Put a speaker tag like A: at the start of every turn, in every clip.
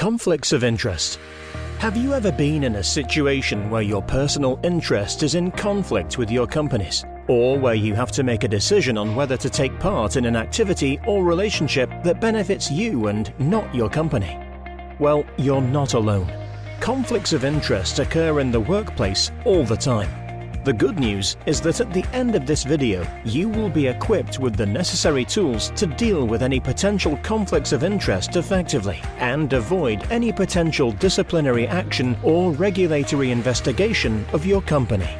A: Conflicts of interest. Have you ever been in a situation where your personal interest is in conflict with your company's, or where you have to make a decision on whether to take part in an activity or relationship that benefits you and not your company? Well, you're not alone. Conflicts of interest occur in the workplace all the time. The good news is that at the end of this video, you will be equipped with the necessary tools to deal with any potential conflicts of interest effectively and avoid any potential disciplinary action or regulatory investigation of your company.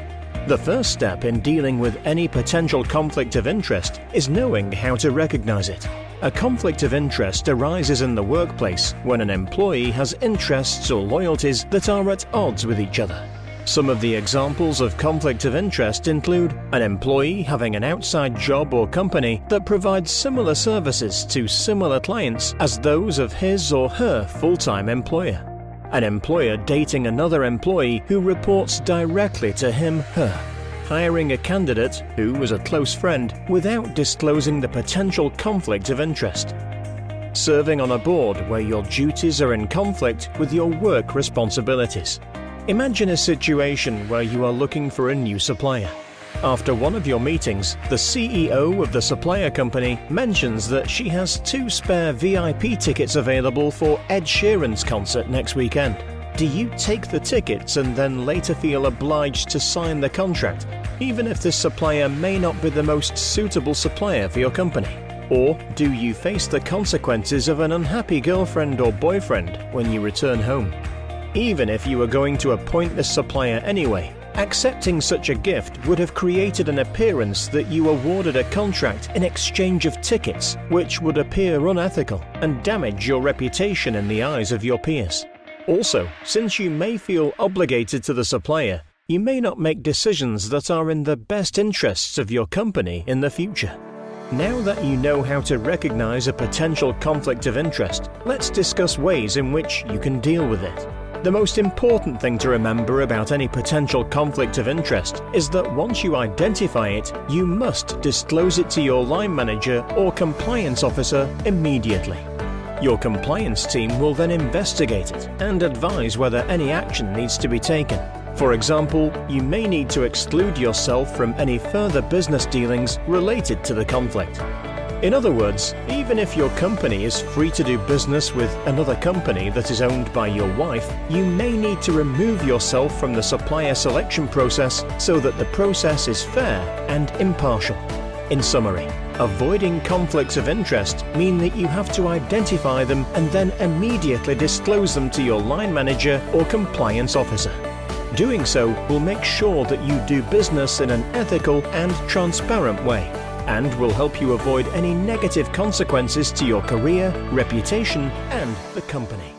A: The first step in dealing with any potential conflict of interest is knowing how to recognize it. A conflict of interest arises in the workplace when an employee has interests or loyalties that are at odds with each other. Some of the examples of conflict of interest include an employee having an outside job or company that provides similar services to similar clients as those of his or her full-time employer, an employer dating another employee who reports directly to him/her, hiring a candidate who was a close friend without disclosing the potential conflict of interest, serving on a board where your duties are in conflict with your work responsibilities. Imagine a situation where you are looking for a new supplier. After one of your meetings, the CEO of the supplier company mentions that she has 2 spare VIP tickets available for Ed Sheeran's concert next weekend. Do you take the tickets and then later feel obliged to sign the contract, even if this supplier may not be the most suitable supplier for your company? Or do you face the consequences of an unhappy girlfriend or boyfriend when you return home? Even if you were going to appoint this supplier anyway, accepting such a gift would have created an appearance that you awarded a contract in exchange of tickets, which would appear unethical and damage your reputation in the eyes of your peers. Also, since you may feel obligated to the supplier, you may not make decisions that are in the best interests of your company in the future. Now that you know how to recognize a potential conflict of interest, let's discuss ways in which you can deal with it. The most important thing to remember about any potential conflict of interest is that once you identify it, you must disclose it to your line manager or compliance officer immediately. Your compliance team will then investigate it and advise whether any action needs to be taken. For example, you may need to exclude yourself from any further business dealings related to the conflict. In other words, even if your company is free to do business with another company that is owned by your wife, you may need to remove yourself from the supplier selection process so that the process is fair and impartial. In summary, avoiding conflicts of interest mean that you have to identify them and then immediately disclose them to your line manager or compliance officer. Doing so will make sure that you do business in an ethical and transparent way, and will help you avoid any negative consequences to your career, reputation, and the company.